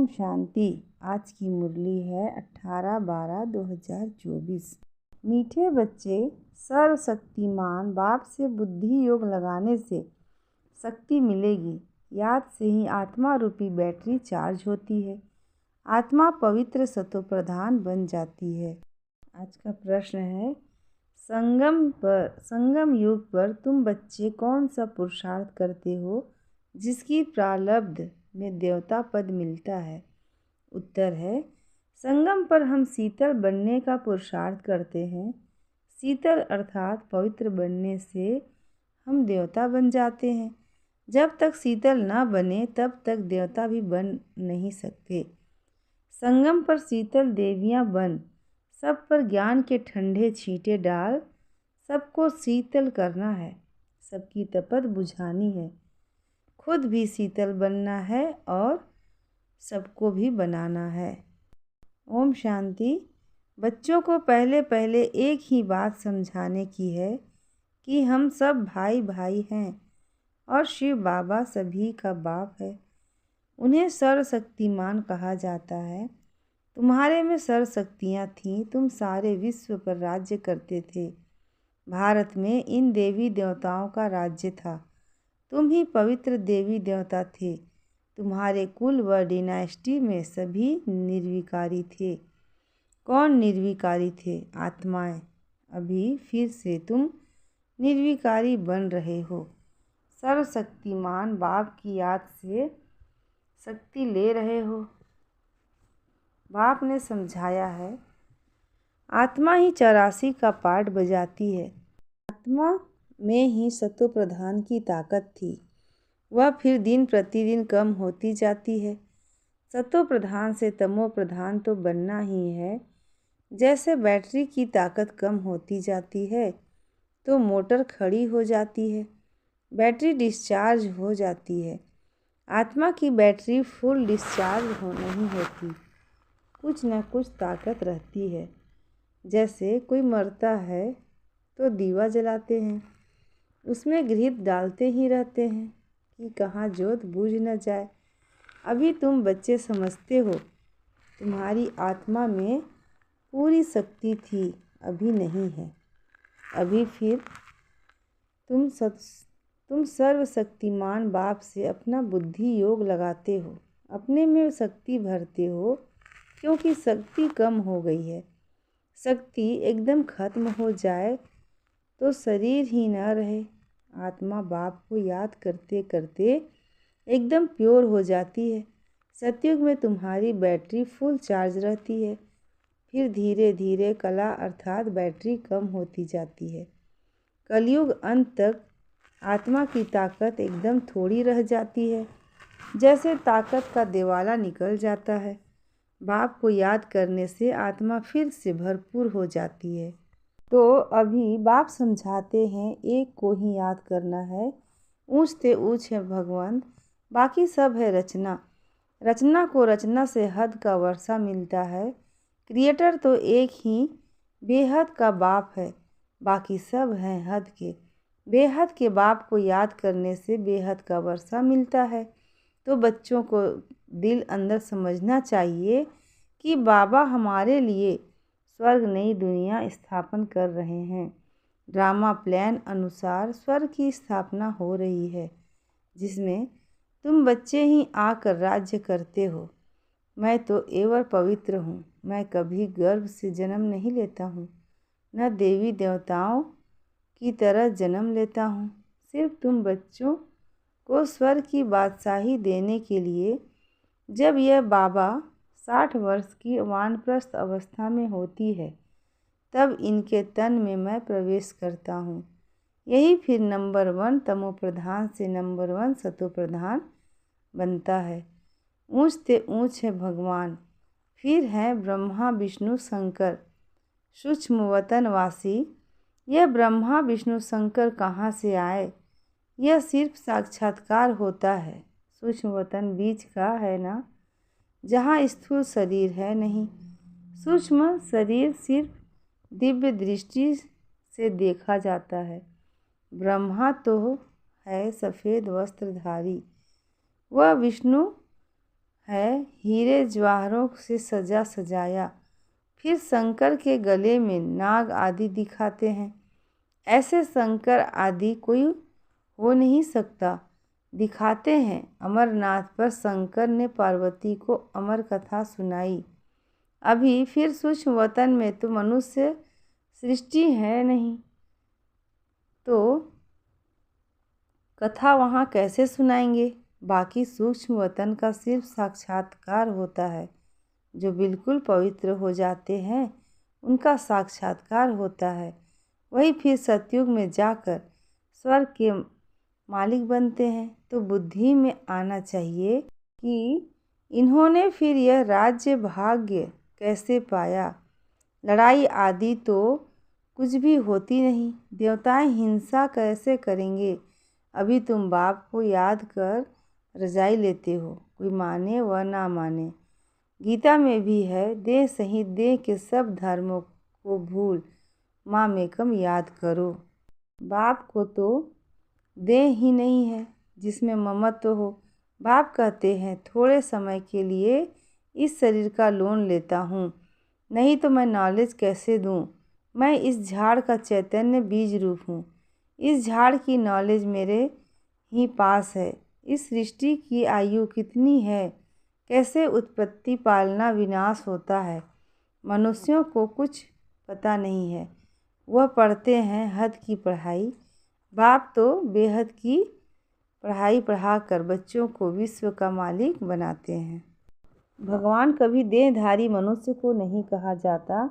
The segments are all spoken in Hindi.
ओम शांति। आज की मुरली है 18/12/2024। मीठे बच्चे, सर्वशक्तिमान बाप से बुद्धि योग लगाने से शक्ति मिलेगी। याद से ही आत्मा रूपी बैटरी चार्ज होती है, आत्मा पवित्र सतोप्रधान बन जाती है। आज का प्रश्न है, संगम युग पर तुम बच्चे कौन सा पुरुषार्थ करते हो जिसकी प्रारब्ध में देवता पद मिलता है? उत्तर है, संगम पर हम शीतल बनने का पुरुषार्थ करते हैं। शीतल अर्थात पवित्र बनने से हम देवता बन जाते हैं। जब तक शीतल न बने तब तक देवता भी बन नहीं सकते। संगम पर शीतल देवियां बन, सब पर ज्ञान के ठंडे छींटे डाल, सबको शीतल करना है, सबकी तपत बुझानी है, खुद भी शीतल बनना है और सबको भी बनाना है। ओम शांति। बच्चों को पहले पहले एक ही बात समझाने की है कि हम सब भाई भाई हैं और शिव बाबा सभी का बाप है। उन्हें सर्वशक्तिमान कहा जाता है। तुम्हारे में सर्वशक्तियाँ थीं, तुम सारे विश्व पर राज्य करते थे। भारत में इन देवी देवताओं का राज्य था। तुम ही पवित्र देवी देवता थे। तुम्हारे कुल व डिनास्टी में सभी निर्विकारी थे। कौन निर्विकारी थे? आत्माएं। अभी फिर से तुम निर्विकारी बन रहे हो। सर्वशक्तिमान बाप की याद से शक्ति ले रहे हो। बाप ने समझाया है, आत्मा ही 84 का पाठ बजाती है। आत्मा में ही सतो प्रधान की ताकत थी, वह फिर दिन प्रतिदिन कम होती जाती है। सतो प्रधान से तमो प्रधान तो बनना ही है। जैसे बैटरी की ताकत कम होती जाती है तो मोटर खड़ी हो जाती है, बैटरी डिस्चार्ज हो जाती है। आत्मा की बैटरी फुल डिस्चार्ज नहीं होती, कुछ न कुछ ताकत रहती है। जैसे कोई मरता है तो दीवा जलाते हैं, उसमें घृत डालते ही रहते हैं कि कहाँ जोत बुझ न जाए। अभी तुम बच्चे समझते हो, तुम्हारी आत्मा में पूरी शक्ति थी, अभी नहीं है। अभी फिर तुम सर्वशक्तिमान बाप से अपना बुद्धि योग लगाते हो, अपने में शक्ति भरते हो, क्योंकि शक्ति कम हो गई है। शक्ति एकदम खत्म हो जाए तो शरीर ही न रहे। आत्मा बाप को याद करते करते एकदम प्योर हो जाती है। सतयुग में तुम्हारी बैटरी फुल चार्ज रहती है, फिर धीरे धीरे कला अर्थात बैटरी कम होती जाती है। कलयुग अंत तक आत्मा की ताकत एकदम थोड़ी रह जाती है, जैसे ताकत का दिवाला निकल जाता है। बाप को याद करने से आत्मा फिर से भरपूर हो जाती है। तो अभी बाप समझाते हैं, एक को ही याद करना है। ऊँचते ऊँच है भगवान, बाकी सब है रचना। रचना को रचना से हद का वर्षा मिलता है। क्रिएटर तो एक ही बेहद का बाप है, बाकी सब हैं हद के। बेहद के बाप को याद करने से बेहद का वर्षा मिलता है। तो बच्चों को दिल अंदर समझना चाहिए कि बाबा हमारे लिए स्वर्ग नई दुनिया स्थापन कर रहे हैं। ड्रामा प्लान अनुसार स्वर्ग की स्थापना हो रही है, जिसमें तुम बच्चे ही आकर राज्य करते हो। मैं तो एवर पवित्र हूँ, मैं कभी गर्भ से जन्म नहीं लेता हूँ, न देवी देवताओं की तरह जन्म लेता हूँ। सिर्फ तुम बच्चों को स्वर्ग की बादशाही देने के लिए। जब यह बाबा 60 वर्ष की वानप्रस्थ अवस्था में होती है, तब इनके तन में मैं प्रवेश करता हूँ। यही फिर नंबर 1 तमो प्रधान से नंबर 1 सतो प्रधान बनता है। ऊँचते ऊँच है भगवान, फिर हैं ब्रह्मा विष्णु शंकर सूक्ष्म वतनवासी। यह ब्रह्मा विष्णु शंकर कहाँ से आए? यह सिर्फ साक्षात्कार होता है। सूक्ष्म वतन बीच का है ना, जहाँ स्थूल शरीर है नहीं। सूक्ष्म शरीर सिर्फ दिव्य दृष्टि से देखा जाता है। ब्रह्मा तो है सफ़ेद वस्त्रधारी, वह विष्णु है हीरे जवाहरों से सजा सजाया, फिर शंकर के गले में नाग आदि दिखाते हैं। ऐसे शंकर आदि कोई हो नहीं सकता। दिखाते हैं अमरनाथ पर शंकर ने पार्वती को अमर कथा सुनाई। अभी फिर सूक्ष्म वतन में तो मनुष्य सृष्टि है नहीं, तो कथा वहाँ कैसे सुनाएंगे। बाकी सूक्ष्म वतन का सिर्फ साक्षात्कार होता है। जो बिल्कुल पवित्र हो जाते हैं उनका साक्षात्कार होता है। वही फिर सतयुग में जाकर स्वर्ग के मालिक बनते हैं। तो बुद्धि में आना चाहिए कि इन्होंने फिर यह राज्य भाग्य कैसे पाया। लड़ाई आदि तो कुछ भी होती नहीं। देवताएं हिंसा कैसे करेंगे। अभी तुम बाप को याद कर रजाई लेते हो, कोई माने व ना माने। गीता में भी है, देह सहित देह के सब धर्मों को भूल मामेकम याद करो। बाप को तो देह ही नहीं है जिसमें ममत्व हो। बाप कहते हैं थोड़े समय के लिए इस शरीर का लोन लेता हूँ, नहीं तो मैं नॉलेज कैसे दूँ। मैं इस झाड़ का चैतन्य बीज रूप हूँ। इस झाड़ की नॉलेज मेरे ही पास है। इस सृष्टि की आयु कितनी है, कैसे उत्पत्ति पालना विनाश होता है, मनुष्यों को कुछ पता नहीं है। वह पढ़ते हैं हद की पढ़ाई। बाप तो बेहद की पढ़ाई पढ़ाकर बच्चों को विश्व का मालिक बनाते हैं। भगवान कभी देहधारी मनुष्य को नहीं कहा जाता।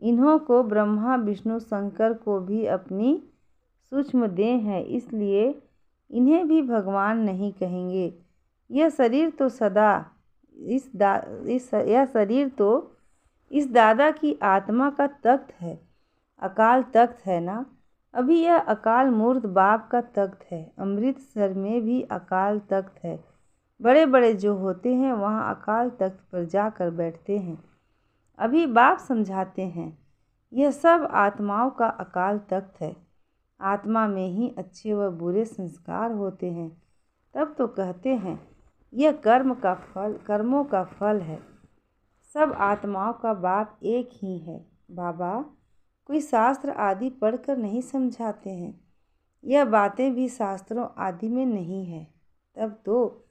इन्हों को ब्रह्मा विष्णु शंकर को भी अपनी सूक्ष्म देह है, इसलिए इन्हें भी भगवान नहीं कहेंगे। यह शरीर तो सदा यह शरीर तो इस दादा की आत्मा का तख्त है, अकाल तख्त है ना। अभी यह अकाल मूर्त बाप का तख्त है। अमृतसर में भी अकाल तख्त है। बड़े बड़े जो होते हैं वहाँ अकाल तख्त पर जाकर बैठते हैं। अभी बाप समझाते हैं यह सब आत्माओं का अकाल तख्त है। आत्मा में ही अच्छे व बुरे संस्कार होते हैं। तब तो कहते हैं यह कर्मों का फल है। सब आत्माओं का बाप एक ही है। बाबा कोई शास्त्र आदि पढ़कर नहीं समझाते हैं। यह बातें भी शास्त्रों आदि में नहीं है। तब तो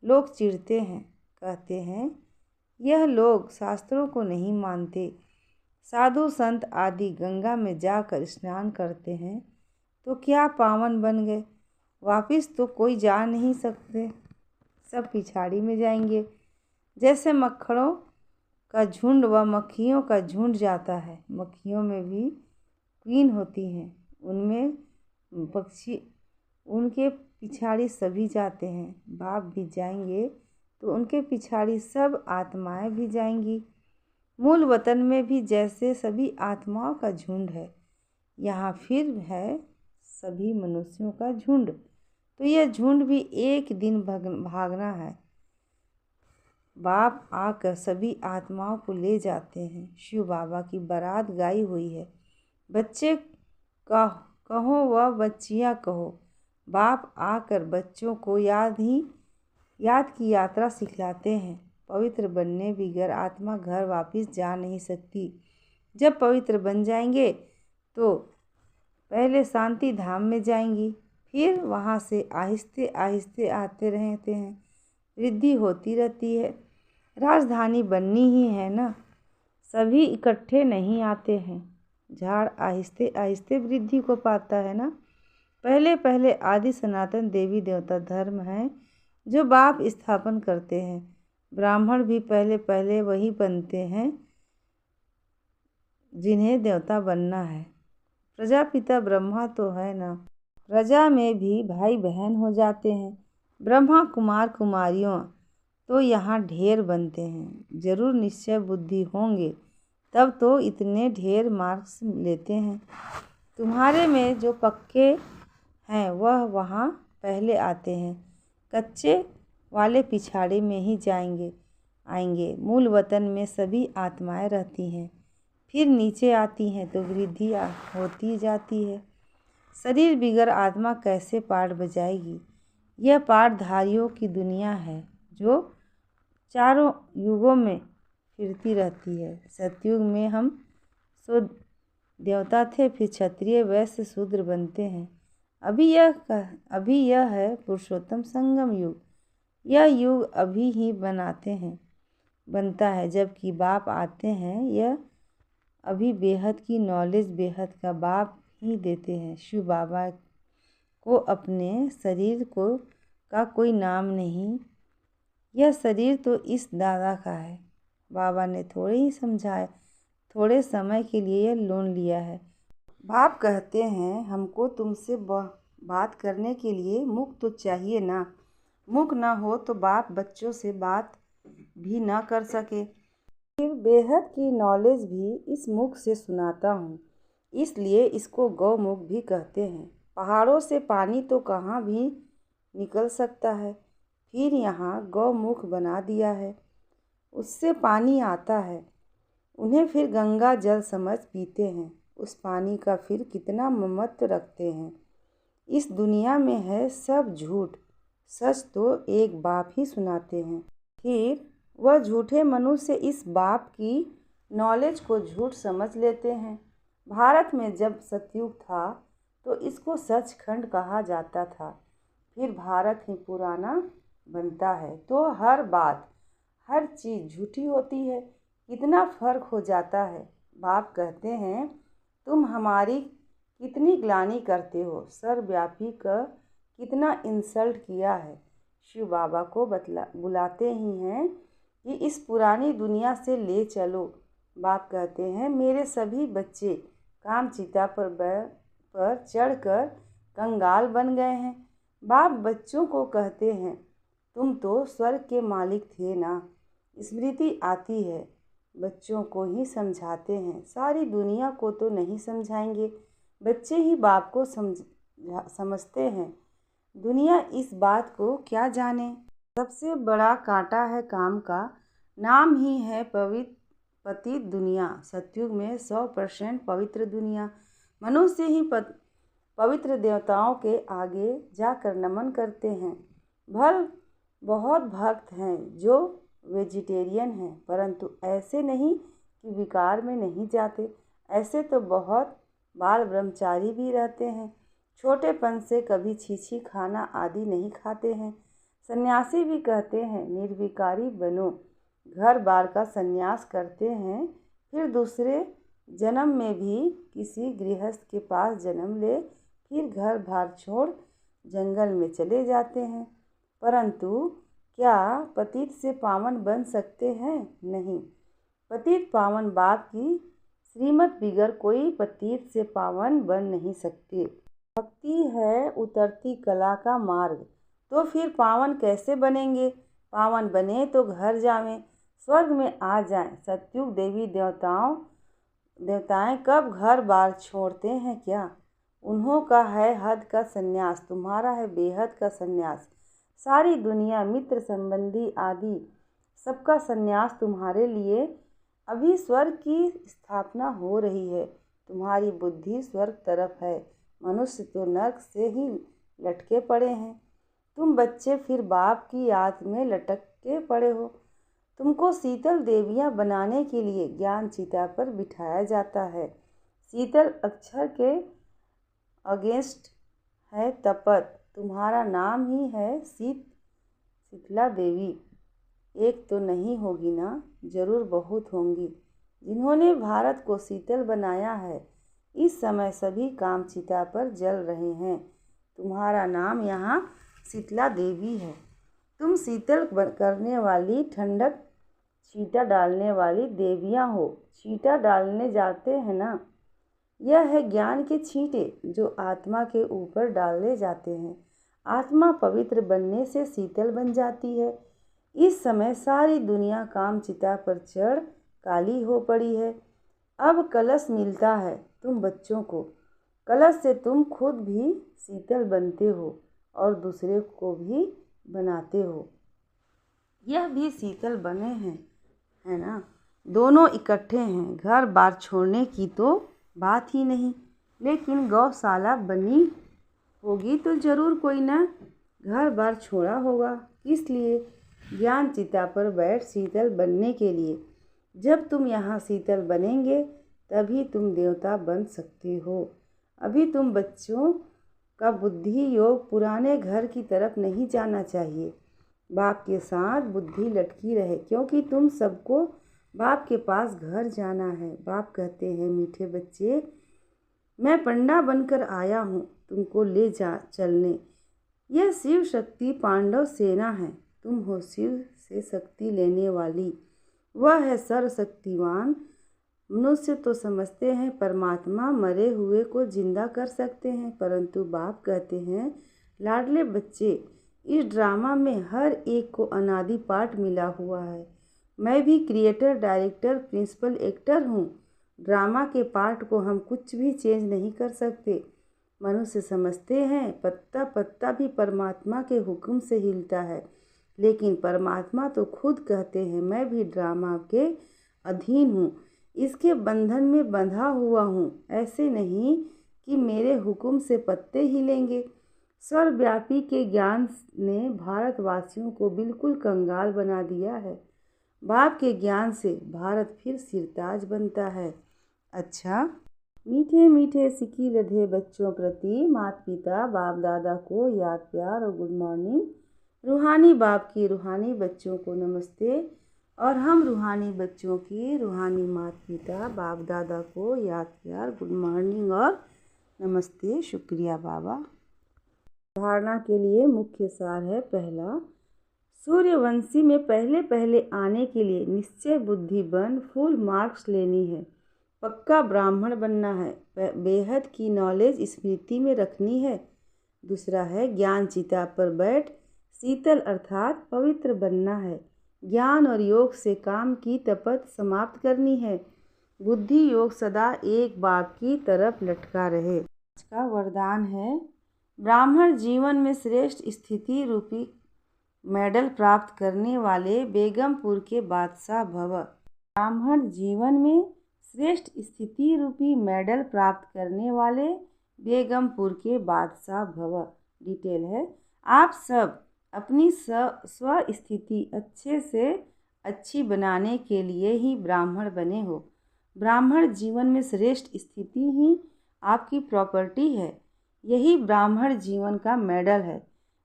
लोग चिढ़ते हैं, कहते हैं यह लोग शास्त्रों को नहीं मानते। साधु संत आदि गंगा में जाकर स्नान करते हैं तो क्या पावन बन गए, वापिस तो कोई जा नहीं सकते, सब पिछाड़ी में जाएंगे। जैसे मक्खरों का झुंड व मक्खियों का झुंड जाता है। मक्खियों में भी क्वीन होती हैं, उनमें पक्षी, उनके पिछाड़ी सभी जाते हैं। बाप भी जाएंगे तो उनके पिछाड़ी सब आत्माएं भी जाएंगी। मूल वतन में भी जैसे सभी आत्माओं का झुंड है, यहाँ फिर है सभी मनुष्यों का झुंड। तो यह झुंड भी एक दिन भागना है। बाप आकर सभी आत्माओं को ले जाते हैं। शिव बाबा की बारात गाई हुई है। बच्चे कहो व बच्चियाँ कहो, बाप आकर बच्चों को याद की यात्रा सिखलाते हैं। पवित्र बनने बगैर आत्मा घर वापस जा नहीं सकती। जब पवित्र बन जाएंगे तो पहले शांति धाम में जाएंगी, फिर वहाँ से आहिस्ते आहिस्ते आते रहते हैं। वृद्धि होती रहती है। राजधानी बननी ही है ना, सभी इकट्ठे नहीं आते हैं। झाड़ आहिस्ते आहिस्ते वृद्धि को पाता है ना। पहले पहले आदि सनातन देवी देवता धर्म है जो बाप स्थापन करते हैं। ब्राह्मण भी पहले पहले वही बनते हैं जिन्हें देवता बनना है। प्रजापिता ब्रह्मा तो है ना, प्रजा में भी भाई बहन हो जाते हैं। ब्रह्मा कुमार कुमारियों तो यहाँ ढेर बनते हैं। जरूर निश्चय बुद्धि होंगे तब तो इतने ढेर मार्क्स लेते हैं। तुम्हारे में जो पक्के हैं वह वहाँ पहले आते हैं, कच्चे वाले पिछाड़े में ही आएंगे। मूल वतन में सभी आत्माएं रहती हैं, फिर नीचे आती हैं तो वृद्धि होती जाती है। शरीर बिगर आत्मा कैसे पाठ बजाएगी। यह पाठधारियों की दुनिया है जो चारों युगों में फिरती रहती है। सतयुग में हम शुद्ध देवता थे, फिर क्षत्रिय वैश्य शूद्र बनते हैं। अभी यह है पुरुषोत्तम संगम युग। यह युग अभी ही बनता है जबकि बाप आते हैं। यह अभी बेहद की नॉलेज बेहद का बाप ही देते हैं। शिव बाबा को अपने शरीर का कोई नाम नहीं। यह शरीर तो इस दादा का है। बाबा ने थोड़े समय के लिए यह लोन लिया है। बाप कहते हैं हमको तुमसे बात करने के लिए मुख तो चाहिए ना। मुख ना हो तो बाप बच्चों से बात भी ना कर सके। फिर बेहद की नॉलेज भी इस मुख से सुनाता हूँ, इसलिए इसको गौमुख भी कहते हैं। पहाड़ों से पानी तो कहाँ भी निकल सकता है, फिर यहाँ गौमुख बना दिया है, उससे पानी आता है। उन्हें फिर गंगा जल समझ पीते हैं। उस पानी का फिर कितना महत्व रखते हैं। इस दुनिया में है सब झूठ, सच तो एक बाप ही सुनाते हैं। फिर वह झूठे मनुष्य इस बाप की नॉलेज को झूठ समझ लेते हैं। भारत में जब सतयुग था तो इसको सचखंड कहा जाता था। फिर भारत ही पुराना बनता है तो हर बात हर चीज़ झूठी होती है। कितना फर्क हो जाता है। बाप कहते हैं तुम हमारी कितनी ग्लानि करते हो, सर्वव्यापी का कितना इंसल्ट किया है। शिव बाबा को बुलाते ही हैं कि इस पुरानी दुनिया से ले चलो। बाप कहते हैं मेरे सभी बच्चे काम चिता पर चढ़कर कंगाल बन गए हैं। बाप बच्चों को कहते हैं तुम तो स्वर्ग के मालिक थे ना। स्मृति आती है, बच्चों को ही समझाते हैं, सारी दुनिया को तो नहीं समझाएंगे। बच्चे ही बाप को समझते हैं, दुनिया इस बात को क्या जाने। सबसे बड़ा कांटा है काम का, नाम ही है पतित दुनिया। सतयुग में 100% पवित्र दुनिया। मनुष्य ही पवित्र देवताओं के आगे जाकर नमन करते हैं। बहुत भक्त हैं जो वेजिटेरियन हैं, परंतु ऐसे नहीं कि विकार में नहीं जाते। ऐसे तो बहुत बाल ब्रह्मचारी भी रहते हैं, छोटेपन से कभी छीछी खाना आदि नहीं खाते हैं। सन्यासी भी कहते हैं निर्विकारी बनो, घर बार का सन्यास करते हैं, फिर दूसरे जन्म में भी किसी गृहस्थ के पास जन्म ले, फिर घर बार छोड़ जंगल में चले जाते हैं। परंतु क्या पतित से पावन बन सकते हैं? नहीं। पतित पावन बाप की श्रीमत बिगर कोई पतित से पावन बन नहीं सकते। भक्ति है उतरती कला का मार्ग, तो फिर पावन कैसे बनेंगे? पावन बने तो घर जावें, स्वर्ग में आ जाएं। सतयुग देवी देवताएं कब घर बार छोड़ते हैं क्या? उन्हों का है हद का सन्यास, तुम्हारा है बेहद का सन्यास। सारी दुनिया मित्र संबंधी आदि सबका सन्यास तुम्हारे लिए। अभी स्वर्ग की स्थापना हो रही है, तुम्हारी बुद्धि स्वर्ग तरफ है, मनुष्य तो नर्क से ही लटके पड़े हैं। तुम बच्चे फिर बाप की याद में लटके पड़े हो। तुमको शीतल देवियाँ बनाने के लिए ज्ञान चिता पर बिठाया जाता है। शीतल अक्षर के अगेंस्ट है तपत, तुम्हारा नाम ही है शीतला देवी। एक तो नहीं होगी ना, जरूर बहुत होंगी जिन्होंने भारत को शीतल बनाया है। इस समय सभी काम चिता पर जल रहे हैं। तुम्हारा नाम यहाँ शीतला देवी है। तुम शीतल करने वाली, ठंडक छींटा डालने वाली देवियाँ हो। छींटा डालने जाते हैं ना, यह है ज्ञान के छींटे जो आत्मा के ऊपर डाले जाते हैं। आत्मा पवित्र बनने से शीतल बन जाती है। इस समय सारी दुनिया काम चिता पर चढ़ काली हो पड़ी है। अब कलश मिलता है तुम बच्चों को, कलश से तुम खुद भी शीतल बनते हो और दूसरे को भी बनाते हो। यह भी शीतल बने हैं, है ना? दोनों इकट्ठे हैं। घर बार छोड़ने की तो बात ही नहीं, लेकिन गौशाला बनी होगी तो जरूर कोई ना घर बार छोड़ा होगा। किस लिए? ज्ञान चिता पर बैठ शीतल बनने के लिए। जब तुम यहाँ शीतल बनेंगे तभी तुम देवता बन सकते हो। अभी तुम बच्चों का बुद्धि योग पुराने घर की तरफ नहीं जाना चाहिए। बाप के साथ बुद्धि लटकी रहे, क्योंकि तुम सबको बाप के पास घर जाना है। बाप कहते हैं, मीठे बच्चे, मैं पंडा बनकर आया हूँ तुमको ले जा चलने। यह शिव शक्ति पांडव सेना है। तुम हो शिव से शक्ति लेने वाली। वह है सर्वशक्तिमान। मनुष्य तो समझते हैं परमात्मा मरे हुए को जिंदा कर सकते हैं, परंतु बाप कहते हैं, लाडले बच्चे, इस ड्रामा में हर एक को अनादि पाठ मिला हुआ है। मैं भी क्रिएटर, डायरेक्टर, प्रिंसिपल एक्टर हूँ। ड्रामा के पार्ट को हम कुछ भी चेंज नहीं कर सकते। मनुष्य समझते हैं पत्ता पत्ता भी परमात्मा के हुक्म से हिलता है, लेकिन परमात्मा तो खुद कहते हैं, मैं भी ड्रामा के अधीन हूँ, इसके बंधन में बंधा हुआ हूँ। ऐसे नहीं कि मेरे हुक्म से पत्ते हिलेंगे। सर्वव्यापी के ज्ञान ने भारतवासियों को बिल्कुल कंगाल बना दिया है। बाप के ज्ञान से भारत फिर सिरताज बनता है। अच्छा, मीठे मीठे सिकी लधे बच्चों प्रति माता पिता बाप दादा को याद प्यार और गुड मॉर्निंग। रूहानी बाप की रूहानी बच्चों को नमस्ते, और हम रूहानी बच्चों की रूहानी माता पिता बाप दादा को याद प्यार गुड मॉर्निंग और नमस्ते। शुक्रिया बाबा। धारणा के लिए मुख्य सार है। पहला, सूर्यवंशी में पहले पहले आने के लिए निश्चय बुद्धि बन फुल मार्क्स लेनी है। पक्का ब्राह्मण बनना है। बेहद की नॉलेज स्मृति में रखनी है। दूसरा है, ज्ञान चिता पर बैठ शीतल अर्थात पवित्र बनना है। ज्ञान और योग से काम की तपत समाप्त करनी है। बुद्धि योग सदा एक बाप की तरफ लटका रहे। आज का वरदान है, ब्राह्मण जीवन में श्रेष्ठ स्थिति रूपी मेडल प्राप्त करने वाले बेगमपुर के बादशाह भव। ब्राह्मण जीवन में श्रेष्ठ स्थिति रूपी मेडल प्राप्त करने वाले बेगमपुर के बादशाह भव। डिटेल है, आप सब अपनी स्व स्थिति अच्छे से अच्छी बनाने के लिए ही ब्राह्मण बने हो। ब्राह्मण जीवन में श्रेष्ठ स्थिति ही आपकी प्रॉपर्टी है। यही ब्राह्मण जीवन का मेडल है।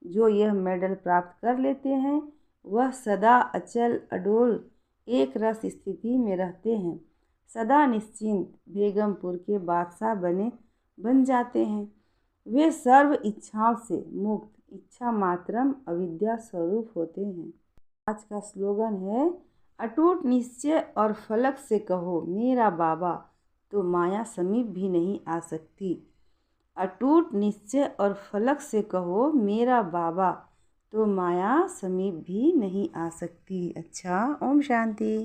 जो यह मेडल प्राप्त कर लेते हैं वह सदा अचल अडोल एक रस स्थिति में रहते हैं। सदा निश्चिंत बेगमपुर के बादशाह बन जाते हैं। वे सर्व इच्छाओं से मुक्त इच्छा मात्रम अविद्या स्वरूप होते हैं। आज का स्लोगन है, अटूट निश्चय और फलक से कहो मेरा बाबा, तो माया समीप भी नहीं आ सकती। अटूट निश्चय और फलक से कहो मेरा बाबा, तो माया समीप भी नहीं आ सकती। अच्छा, ओम शांति।